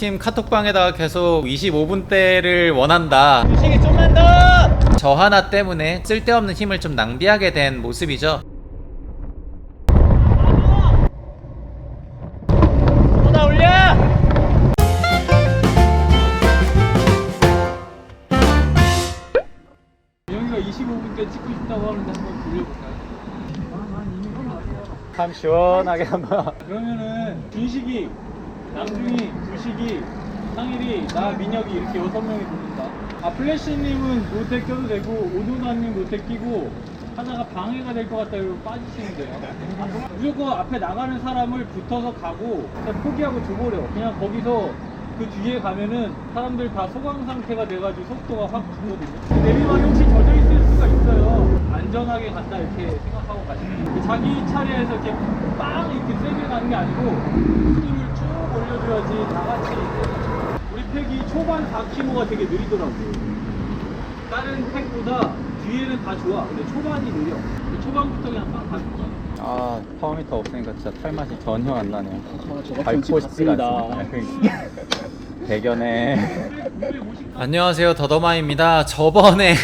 팀 카톡방에다가 계속 25분대를 원한다. 주식이 좀만 더! 저 하나 때문에 쓸데없는 힘을 좀 낭비하게 된 모습이죠. 쏟아 올려! 영희가 25분대 찍고 싶다고 하는데 한번 돌려볼까요? 참 시원하게 한번. 그러면은 준식이, 남중이, 두식이, 상일이, 나, 민혁이 이렇게 6명이 돕는다. 아, 플래시님은 롯데 껴도 되고 오누나님 롯데 끼고 하나가 방해가 될 것 같다 이러고 빠지시면 돼요. 무조건 앞에 나가는 사람을 붙어서 가고 그냥 포기하고 줘버려. 그냥 거기서 그 뒤에 가면은 사람들 다 소강 상태가 돼가지고 속도가 확 줄거든요. 내리막이 혹시 젖어 있을 수가 있어요. 안전하게 간다 이렇게 생각하고 가시면 자기 차례에서 이렇게 빵 이렇게 세게 가는 게 아니고 힘을 쭉 올려줘야지 다 같이. 우리 팩이 초반 4km가 되게 느리더라고요. 다른 팩보다 뒤에는 다 좋아. 근데 초반이 느려. 초반부터 그냥 빵 가는 거야. 아, 파워미터 없으니까 진짜 탈맛이 전혀 안 나네요. 저 밟고 싶지가 않습니다. 대견해. 안녕하세요, 더더마입니다. 저번에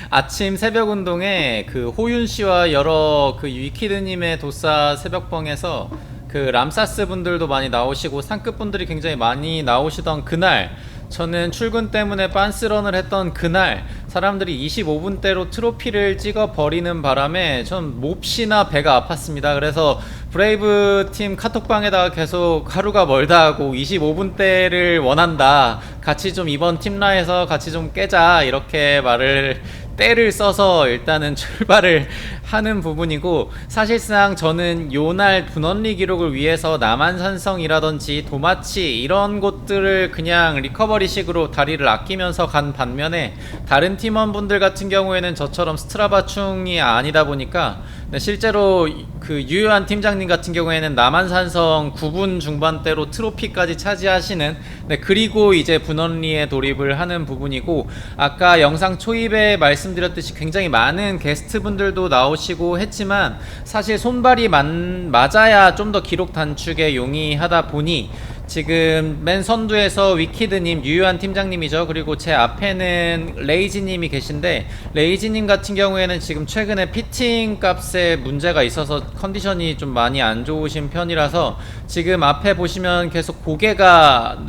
아침 새벽 운동에 그 호윤 씨와 여러 그 위키드님의 도사 새벽뻥에서 그 람사스 분들도 많이 나오시고 상급 분들이 굉장히 많이 나오시던 그날, 저는 출근 때문에 빤스런을 했던 그날 사람들이 25분대로 트로피를 찍어 버리는 바람에 전 몹시나 배가 아팠습니다. 그래서 브레이브 팀 카톡방에다가 계속 하루가 멀다 하고 25분대를 원한다, 같이 좀 이번 팀라에서 같이 좀 깨자, 이렇게 말을 때를 써서 일단은 출발을 하는 부분이고, 사실상 저는 요날 분원리 기록을 위해서 남한산성이라든지 도마치 이런 곳들을 그냥 리커버리식으로 다리를 아끼면서 간 반면에, 다른 팀원분들 같은 경우에는 저처럼 스트라바충이 아니다 보니까 실제로 그 유효한 팀장님 같은 경우에는 남한산성 9분 중반대로 트로피까지 차지하시는, 그리고 이제 분원리에 돌입을 하는 부분이고, 아까 영상 초입에 말씀드렸듯이 굉장히 많은 게스트분들도 나오시고 했지만 사실 손발이 맞아야 좀 더 기록 단축에 용이하다 보니 지금 맨 선두에서 위키드님, 유효한 팀장님이죠. 그리고 제 앞에는 레이지님이 계신데, 레이지님 같은 경우에는 지금 최근에 피팅 값에 문제가 있어서 컨디션이 좀 많이 안 좋으신 편이라서 지금 앞에 보시면 계속 고개가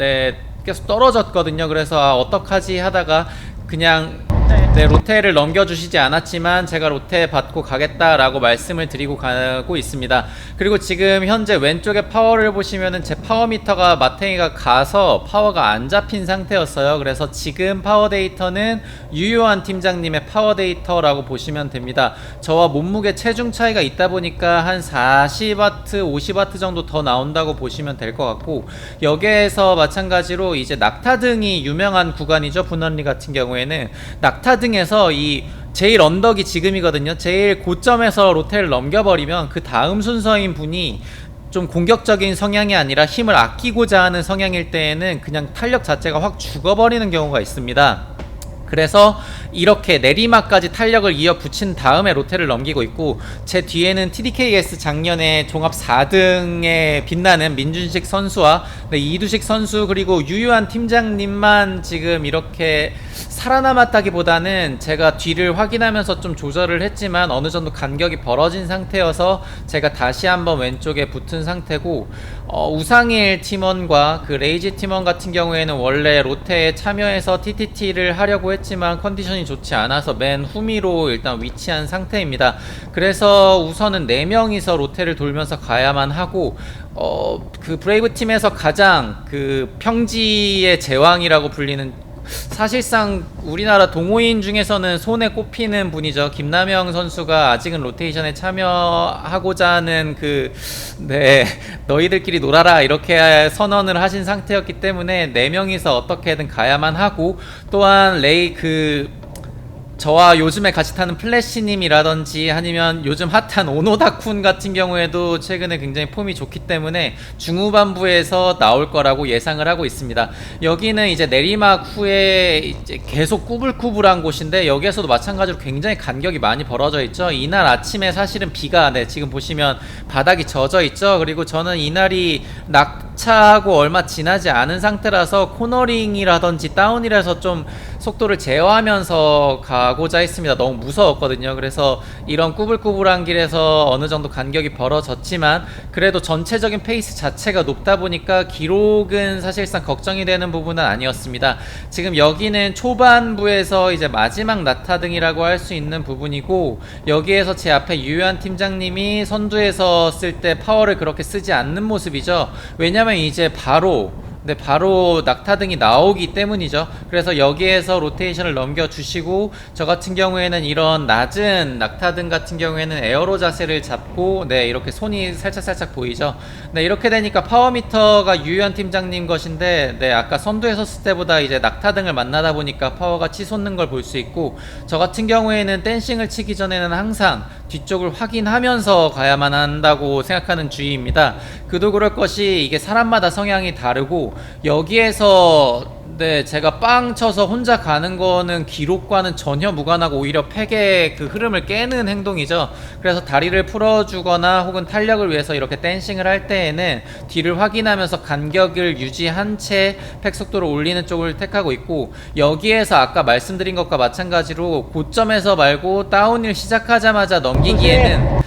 계속 떨어졌거든요. 그래서 어떡하지 하다가 그냥 롯데를 넘겨주시지 않았지만 제가 롯데 받고 가겠다라고 말씀을 드리고 가고 있습니다. 그리고 지금 현재 왼쪽에 파워를 보시면은 제 파워미터가 마탱이가 가서 파워가 안 잡힌 상태였어요. 그래서 지금 파워 데이터는 유효한 팀장님의 파워 데이터라고 보시면 됩니다. 저와 몸무게 체중 차이가 있다 보니까 한 40W, 50W 정도 더 나온다고 보시면 될 것 같고, 여기에서 마찬가지로 이제 낙타등이 유명한 구간이죠. 분원리 같은 경우에는 낙타등에서 이 제일 언덕이 지금이거든요. 제일 고점에서 롯데를 넘겨버리면 그 다음 순서인 분이 좀 공격적인 성향이 아니라 힘을 아끼고자 하는 성향일 때에는 그냥 탄력 자체가 확 죽어버리는 경우가 있습니다. 그래서 이렇게 내리막까지 탄력을 이어 붙인 다음에 롯데를 넘기고 있고, 제 뒤에는 TDKS 작년에 종합 4등에 빛나는 민준식 선수와 이두식 선수, 그리고 유효한 팀장님만 지금 이렇게 살아남았다기보다는 제가 뒤를 확인하면서 좀 조절을 했지만 어느 정도 간격이 벌어진 상태여서 제가 다시 한번 왼쪽에 붙은 상태고, 우상일 팀원과 그 레이지 팀원 같은 경우에는 원래 롯데에 참여해서 TTT를 하려고 했지만 컨디션이 좋지 않아서 맨 후미로 일단 위치한 상태입니다. 그래서 우선은 4명이서 롯데를 돌면서 가야만 하고, 그 브레이브 팀에서 가장 그 평지의 제왕이라고 불리는, 사실상 우리나라 동호인 중에서는 손에 꼽히는 분이죠. 김남영 선수가 아직은 로테이션에 참여하고자 하는 너희들끼리 놀아라 이렇게 선언을 하신 상태였기 때문에 4명이서 어떻게든 가야만 하고, 또한 저와 요즘에 같이 타는 플래시님이라든지 아니면 요즘 핫한 오노다쿤 같은 경우에도 최근에 굉장히 폼이 좋기 때문에 중후반부에서 나올 거라고 예상을 하고 있습니다. 여기는 이제 내리막 후에 이제 계속 꾸불꾸불한 곳인데 여기에서도 마찬가지로 굉장히 간격이 많이 벌어져 있죠. 이날 아침에 사실은 비가 지금 보시면 바닥이 젖어 있죠. 그리고 저는 이날이 낙차하고 얼마 지나지 않은 상태라서 코너링이라든지 다운힐에서 좀 속도를 제어하면서 가고자 했습니다. 너무 무서웠거든요. 그래서 이런 꾸불꾸불한 길에서 어느 정도 간격이 벌어졌지만 그래도 전체적인 페이스 자체가 높다 보니까 기록은 사실상 걱정이 되는 부분은 아니었습니다. 지금 여기는 초반부에서 이제 마지막 낙하등이라고 할 수 있는 부분이고 여기에서 제 앞에 유효한 팀장님이 선두에서 쓸 때 파워를 그렇게 쓰지 않는 모습이죠. 왜냐면 이제 바로 낙타등이 나오기 때문이죠. 그래서 여기에서 로테이션을 넘겨주시고 저 같은 경우에는 이런 낮은 낙타등 같은 경우에는 에어로 자세를 잡고 이렇게 손이 살짝 보이죠. 이렇게 되니까 파워미터가 유효한 팀장님 것인데 아까 선두에 섰을 때보다 이제 낙타등을 만나다 보니까 파워가 치솟는 걸 볼 수 있고 저 같은 경우에는 댄싱을 치기 전에는 항상 뒤쪽을 확인하면서 가야만 한다고 생각하는 주의입니다. 그도 그럴 것이 이게 사람마다 성향이 다르고 여기에서 제가 빵 쳐서 혼자 가는 거는 기록과는 전혀 무관하고 오히려 팩의 그 흐름을 깨는 행동이죠. 그래서 다리를 풀어주거나 혹은 탄력을 위해서 이렇게 댄싱을 할 때에는 뒤를 확인하면서 간격을 유지한 채 팩 속도를 올리는 쪽을 택하고 있고 여기에서 아까 말씀드린 것과 마찬가지로 고점에서 말고 다운힐 시작하자마자 넘기기에는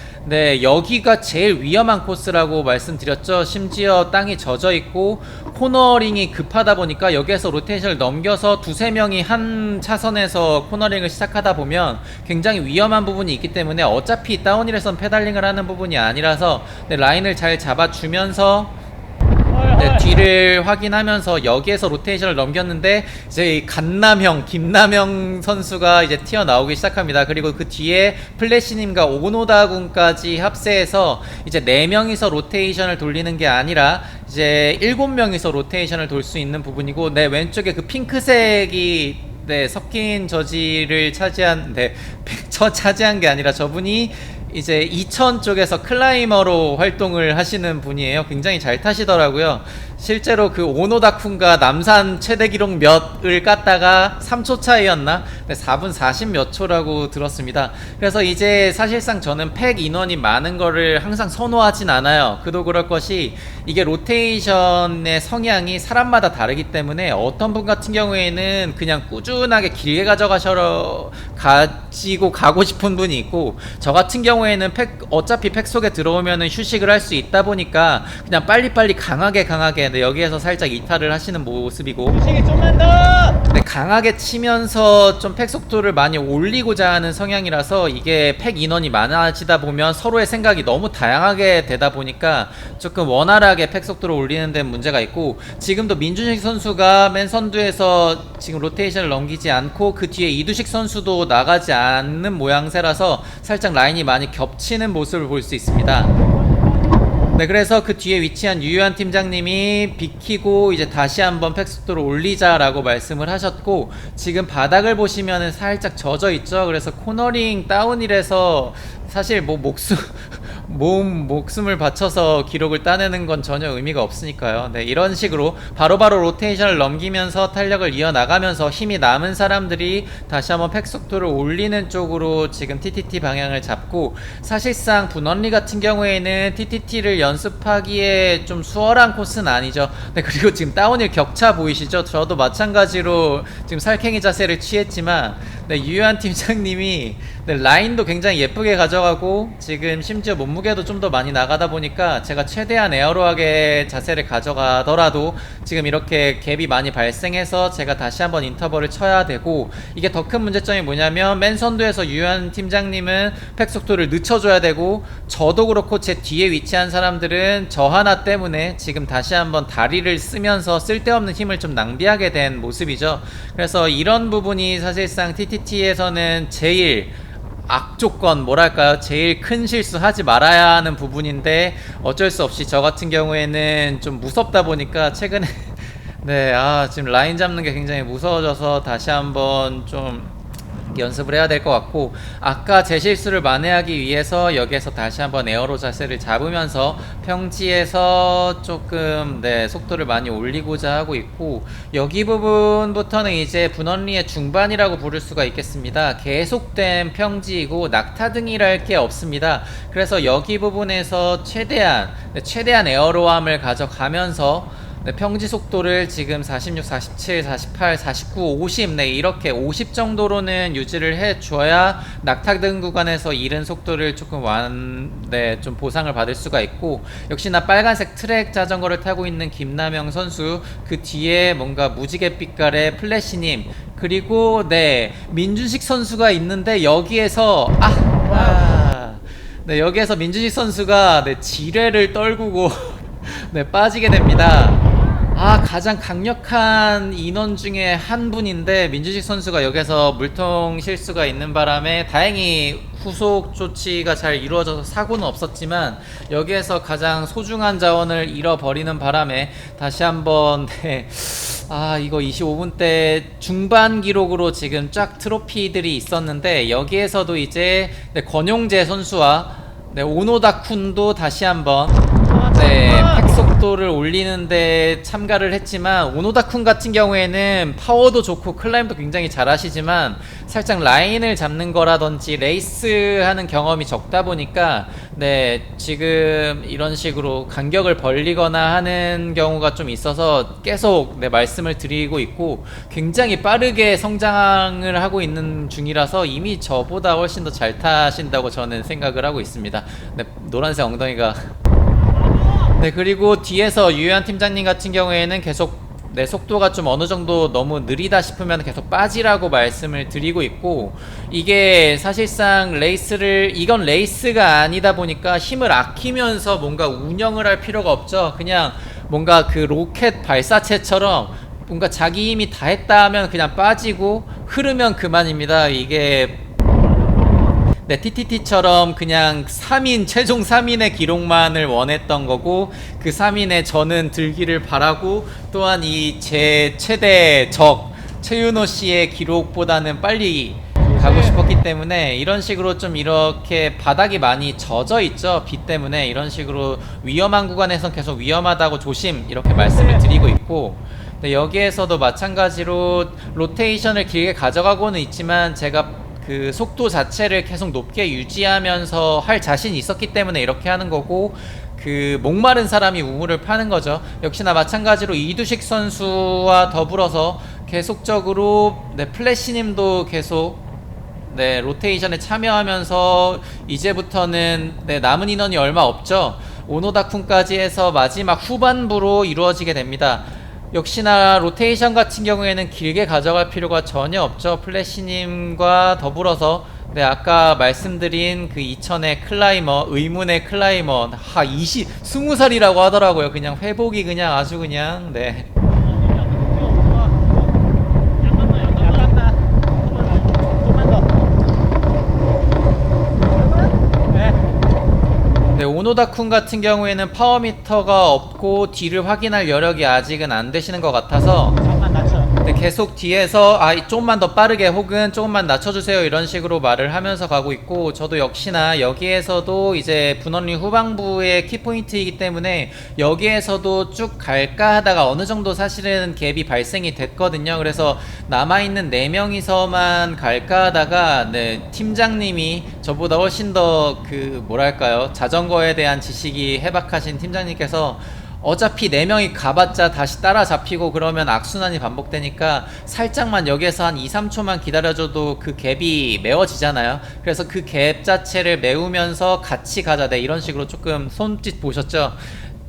여기가 제일 위험한 코스라고 말씀드렸죠. 심지어 땅이 젖어 있고 코너링이 급하다 보니까 여기에서 로테이션을 넘겨서 두세 명이 한 차선에서 코너링을 시작하다 보면 굉장히 위험한 부분이 있기 때문에 어차피 다운힐에선 페달링을 하는 부분이 아니라서 라인을 잘 잡아주면서 뒤를 확인하면서 여기에서 로테이션을 넘겼는데 이제 갓남형 김남형 선수가 이제 튀어나오기 시작합니다. 그리고 그 뒤에 플래시님과 오노다군까지 합세해서 이제 4명이서 로테이션을 돌리는 게 아니라 이제 7명이서 로테이션을 돌 수 있는 부분이고 왼쪽에 그 핑크색이 섞인 저지를 차지한 차지한 게 아니라 저분이 이제 이천 쪽에서 클라이머로 활동을 하시는 분이에요. 굉장히 잘 타시더라고요. 실제로 그 오노다쿤과 남산 최대 기록 몇을 깠다가 3초 차이였나? 4분 40 몇 초라고 들었습니다. 그래서 이제 사실상 저는 팩 인원이 많은 거를 항상 선호하진 않아요. 그도 그럴 것이 이게 로테이션의 성향이 사람마다 다르기 때문에 어떤 분 같은 경우에는 그냥 꾸준하게 길게 가지고 가고 싶은 분이 있고 저 같은 경우에는 어차피 팩 속에 들어오면은 휴식을 할 수 있다 보니까 그냥 빨리빨리 강하게 여기에서 살짝 이탈을 하시는 모습이고 휴식이 좀만 더! 강하게 치면서 좀 팩 속도를 많이 올리고자 하는 성향이라서 이게 팩 인원이 많아지다 보면 서로의 생각이 너무 다양하게 되다 보니까 조금 원활하게 팩 속도를 올리는 데 문제가 있고 지금도 민준식 선수가 맨 선두에서 지금 로테이션을 넘기지 않고 그 뒤에 이두식 선수도 나가지 않는 모양새라서 살짝 라인이 많이 겹치는 모습을 볼 수 있습니다. 그래서 그 뒤에 위치한 유효한 팀장님이 비키고 이제 다시 한번 팩 속도를 올리자라고 말씀을 하셨고 지금 바닥을 보시면은 살짝 젖어 있죠. 그래서 코너링 다운힐에서 사실 목숨을 바쳐서 기록을 따내는 건 전혀 의미가 없으니까요. 이런 식으로 바로바로 로테이션을 넘기면서 탄력을 이어나가면서 힘이 남은 사람들이 다시 한번 팩 속도를 올리는 쪽으로 지금 TTT 방향을 잡고 사실상 분원리 같은 경우에는 TTT를 연습하기에 좀 수월한 코스는 아니죠. 그리고 지금 다운힐 격차 보이시죠? 저도 마찬가지로 지금 살쾡이 자세를 취했지만 유효한 팀장님이 라인도 굉장히 예쁘게 가져가고 지금 심지어 몸무게도 좀 더 많이 나가다 보니까 제가 최대한 에어로하게 자세를 가져가더라도 지금 이렇게 갭이 많이 발생해서 제가 다시 한번 인터벌을 쳐야 되고 이게 더 큰 문제점이 뭐냐면 맨 선두에서 유효한 팀장님은 팩 속도를 늦춰줘야 되고 저도 그렇고 제 뒤에 위치한 사람들은 저 하나 때문에 지금 다시 한번 다리를 쓰면서 쓸데없는 힘을 좀 낭비하게 된 모습이죠. 그래서 이런 부분이 사실상 TTT에서는 제일 악조건 뭐랄까요, 제일 큰 실수 하지 말아야 하는 부분인데 어쩔 수 없이 저 같은 경우에는 좀 무섭다 보니까 최근에 지금 라인 잡는 게 굉장히 무서워져서 다시 한번 좀 연습을 해야 될 것 같고, 아까 제 실수를 만회하기 위해서 여기에서 다시 한번 에어로 자세를 잡으면서 평지에서 조금 속도를 많이 올리고자 하고 있고, 여기 부분부터는 이제 분원리의 중반이라고 부를 수가 있겠습니다. 계속된 평지이고 낙타등이랄 게 없습니다. 그래서 여기 부분에서 최대한 에어로함을 가져가면서 평지 속도를 지금 46, 47, 48, 49, 50 이렇게 50 정도로는 유지를 해줘야 낙타등 구간에서 이른 속도를 조금 좀 보상을 받을 수가 있고, 역시나 빨간색 트랙 자전거를 타고 있는 김남영 선수, 그 뒤에 뭔가 무지개 빛깔의 플래시님, 그리고 민준식 선수가 있는데 여기에서 여기에서 민준식 선수가 지뢰를 떨구고 빠지게 됩니다. 가장 강력한 인원 중에 한 분인데 민주식 선수가 여기서 물통 실수가 있는 바람에 다행히 후속 조치가 잘 이루어져서 사고는 없었지만, 여기에서 가장 소중한 자원을 잃어버리는 바람에 다시 한번 이거 25분 대 중반 기록으로 지금 쫙 트로피들이 있었는데, 여기에서도 이제 권용재 선수와 오노다 쿤도 다시 한번 팩 속도를 올리는데 참가를 했지만, 오노다 쿤 같은 경우에는 파워도 좋고 클라임도 굉장히 잘 하시지만 살짝 라인을 잡는 거라든지 레이스 하는 경험이 적다 보니까 지금 이런 식으로 간격을 벌리거나 하는 경우가 좀 있어서 계속 말씀을 드리고 있고, 굉장히 빠르게 성장을 하고 있는 중이라서 이미 저보다 훨씬 더 잘 타신다고 저는 생각을 하고 있습니다. 노란색 엉덩이가 그리고 뒤에서 유현 팀장님 같은 경우에는 계속 속도가 좀 어느 정도 너무 느리다 싶으면 계속 빠지라고 말씀을 드리고 있고, 이게 사실상 이건 레이스가 아니다 보니까 힘을 아끼면서 뭔가 운영을 할 필요가 없죠. 그냥 뭔가 그 로켓 발사체처럼 뭔가 자기 힘이 다 했다 하면 그냥 빠지고 흐르면 그만입니다. 이게 TTT처럼 그냥 최종 3인의 기록만을 원했던 거고, 그 3인의 저는 들기를 바라고, 또한 제 최대 적 최윤호 씨의 기록보다는 빨리 가고 싶었기 때문에, 이런 식으로 좀 이렇게 바닥이 많이 젖어 있죠. 비 때문에. 이런 식으로 위험한 구간에선 계속 위험하다고 조심 이렇게 말씀을 드리고 있고, 여기에서도 마찬가지로 로테이션을 길게 가져가고는 있지만 제가 그 속도 자체를 계속 높게 유지하면서 할 자신이 있었기 때문에 이렇게 하는 거고, 그 목마른 사람이 우물을 파는 거죠. 역시나 마찬가지로 이두식 선수와 더불어서 계속적으로 플래시님도 계속 로테이션에 참여하면서 이제부터는 남은 인원이 얼마 없죠. 오노다쿤까지 해서 마지막 후반부로 이루어지게 됩니다. 역시나 로테이션 같은 경우에는 길게 가져갈 필요가 전혀 없죠. 플래시님과 더불어서 아까 말씀드린 그 2000의 클라이머, 의문의 클라이머 20살이라고 하더라고요. 그냥 회복이 그냥 아주 그냥 오노다쿤 같은 경우에는 파워미터가 없고 뒤를 확인할 여력이 아직은 안 되시는 것 같아서 계속 뒤에서 조금만 더 빠르게 혹은 조금만 낮춰주세요 이런 식으로 말을 하면서 가고 있고, 저도 역시나 여기에서도 이제 분원리 후반부의 키포인트이기 때문에 여기에서도 쭉 갈까 하다가 어느 정도 사실은 갭이 발생이 됐거든요. 그래서 남아있는 4명이서만 갈까 하다가 팀장님이 저보다 훨씬 더 자전거에 대한 지식이 해박하신 팀장님께서 어차피 4명이 가봤자 다시 따라잡히고 그러면 악순환이 반복되니까 살짝만 여기에서 한 2, 3초만 기다려줘도 그 갭이 메워지잖아요. 그래서 그 갭 자체를 메우면서 같이 가자 이런 식으로 조금 손짓 보셨죠?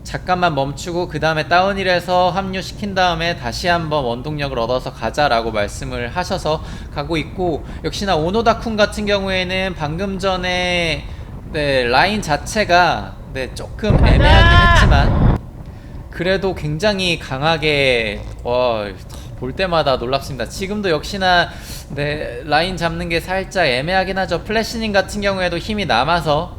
잠깐만 멈추고 그 다음에 다운힐에서 합류시킨 다음에 다시 한번 원동력을 얻어서 가자라고 말씀을 하셔서 가고 있고, 역시나 오노다쿤 같은 경우에는 방금 전에 라인 자체가 조금 애매하긴 했지만 그래도 굉장히 강하게 볼 때마다 놀랍습니다. 지금도 역시나 라인 잡는 게 살짝 애매하긴 하죠. 플래시님 같은 경우에도 힘이 남아서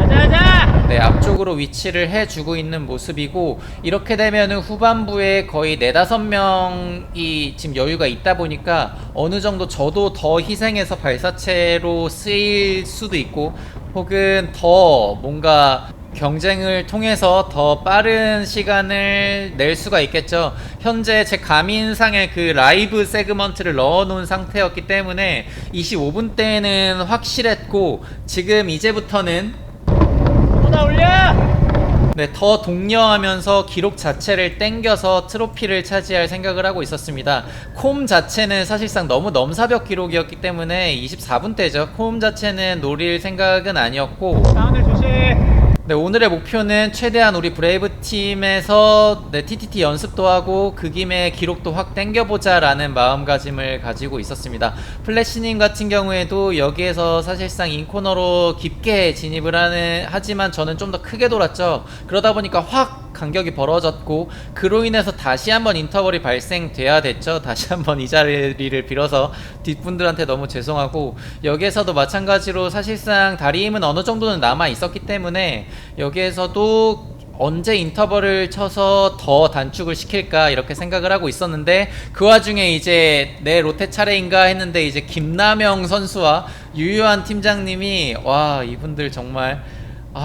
가자! 네, 앞쪽으로 위치를 해주고 있는 모습이고, 이렇게 되면은 후반부에 거의 4-5명이 지금 여유가 있다 보니까 어느 정도 저도 더 희생해서 발사체로 쓰일 수도 있고, 혹은 더 뭔가 경쟁을 통해서 더 빠른 시간을 낼 수가 있겠죠. 현재 제 가민상에 그 라이브 세그먼트를 넣어 놓은 상태였기 때문에 25분 때는 확실했고, 지금 이제부터는 쏟아 올려! 네, 더 독려하면서 기록 자체를 땡겨서 트로피를 차지할 생각을 하고 있었습니다. 콤 자체는 사실상 너무 넘사벽 기록이었기 때문에 24분 때죠. 콤 자체는 노릴 생각은 아니었고, 다운을 조심. 네, 오늘의 목표는 최대한 우리 브레이브 팀에서 네, TTT 연습도 하고 그 김에 기록도 확 땡겨보자 라는 마음가짐을 가지고 있었습니다. 플래시님 같은 경우에도 여기에서 사실상 인코너로 깊게 진입을 하지만 저는 좀 더 크게 돌았죠. 그러다 보니까 확 간격이 벌어졌고, 그로 인해서 다시 한번 인터벌이 발생돼야 됐죠. 다시 한번 이 자리를 빌어서 뒷분들한테 너무 죄송하고, 여기에서도 마찬가지로 사실상 다리 힘은 어느 정도는 남아 있었기 때문에 여기에서도 언제 인터벌을 쳐서 더 단축을 시킬까 이렇게 생각을 하고 있었는데, 그 와중에 이제 내 롯데 차례인가 했는데 이제 김남영 선수와 유효한 팀장님이, 와, 이분들 정말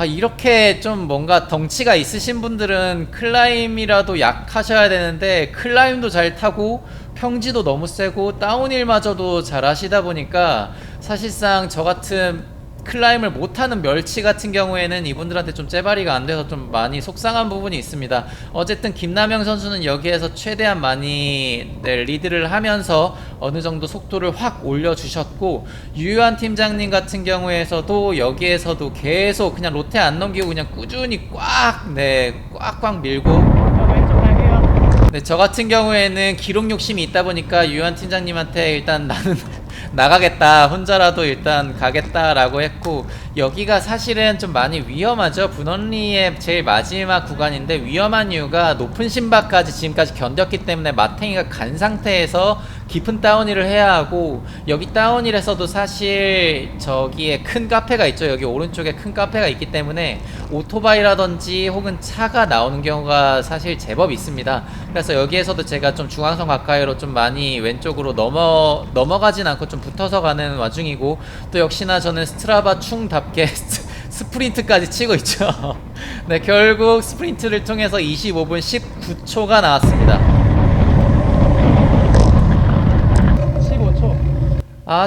이렇게 좀 뭔가 덩치가 있으신 분들은 클라임이라도 약하셔야 되는데, 클라임도 잘 타고 평지도 너무 세고 다운힐마저도 잘 하시다 보니까 사실상 저 같은 클라임을 못하는 멸치 같은 경우에는 이분들한테 좀 째바리가 안 돼서 좀 많이 속상한 부분이 있습니다. 어쨌든 김남영 선수는 여기에서 최대한 많이 리드를 하면서 어느 정도 속도를 확 올려주셨고, 유효한 팀장님 같은 경우에서도 여기에서도 계속 그냥 롯데 안 넘기고 그냥 꾸준히 꽉꽉 밀고, 저 왼쪽 갈게요. 네, 저 같은 경우에는 기록 욕심이 있다 보니까 유한 팀장님한테 일단 나는 나가겠다, 혼자라도 일단 가겠다라고 했고, 여기가 사실은 좀 많이 위험하죠. 분원리의 제일 마지막 구간인데 위험한 이유가 높은 심박까지 지금까지 견뎠기 때문에 마탱이가 간 상태에서 깊은 다운힐을 해야 하고, 여기 다운힐에서도 사실 저기에 큰 카페가 있죠. 여기 오른쪽에 큰 카페가 있기 때문에 오토바이라든지 혹은 차가 나오는 경우가 사실 제법 있습니다. 그래서 여기에서도 제가 좀 중앙선 가까이로 좀 많이 왼쪽으로 넘어가진 않고 좀 붙어서 가는 와중이고, 또 역시나 저는 스트라바 충답게 스프린트까지 치고 있죠. 네, 결국 스프린트를 통해서 25분 19초가 나왔습니다. 15초.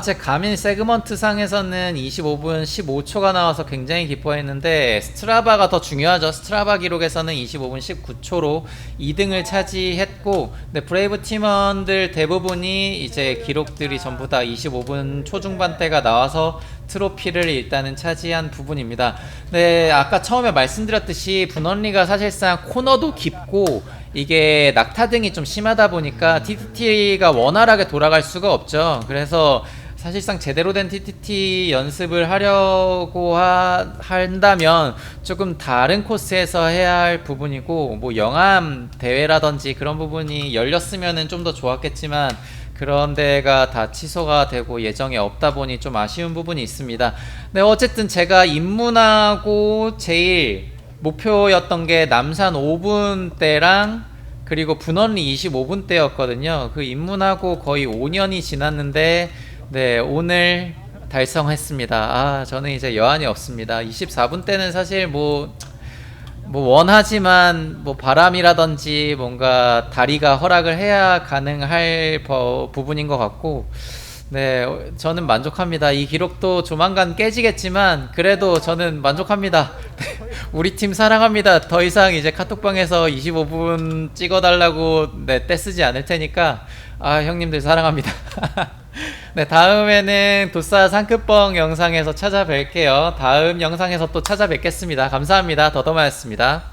제 가민 세그먼트 상에서는 25분 15초가 나와서 굉장히 기뻐했는데, 스트라바가 더 중요하죠. 스트라바 기록에서는 25분 19초로 2등을 차지했고, 네, 브레이브 팀원들 대부분이 이제 기록들이 전부 다 25분 초중반대가 나와서 트로피를 일단은 차지한 부분입니다. 네, 아까 처음에 말씀드렸듯이 분원리가 사실상 코너도 깊고 이게 낙타등이 좀 심하다 보니까 TTT가 원활하게 돌아갈 수가 없죠. 그래서 사실상 제대로 된 TTT 연습을 하려고 한다면 조금 다른 코스에서 해야 할 부분이고, 뭐 영암 대회라든지 그런 부분이 열렸으면은 좀 더 좋았겠지만 그런 데가 다 취소가 되고 예정에 없다 보니 좀 아쉬운 부분이 있습니다. 네, 어쨌든 제가 입문하고 제일 목표였던 게 남산 5분대랑 그리고 분원리 25분대였거든요. 그 입문하고 거의 5년이 지났는데, 네, 오늘 달성했습니다. 저는 이제 여한이 없습니다. 24분대는 사실 뭐 원하지만 뭐 바람이라든지 뭔가 다리가 허락을 해야 가능할 부분인 것 같고, 네, 저는 만족합니다. 이 기록도 조만간 깨지겠지만 그래도 저는 만족합니다. 우리 팀 사랑합니다. 더 이상 이제 카톡방에서 25분 찍어달라고 떼쓰지 않을 테니까 형님들 사랑합니다. 네, 다음에는 도싸 상크뻥 영상에서 찾아뵐게요. 다음 영상에서 또 찾아뵙겠습니다. 감사합니다. 더더마였습니다.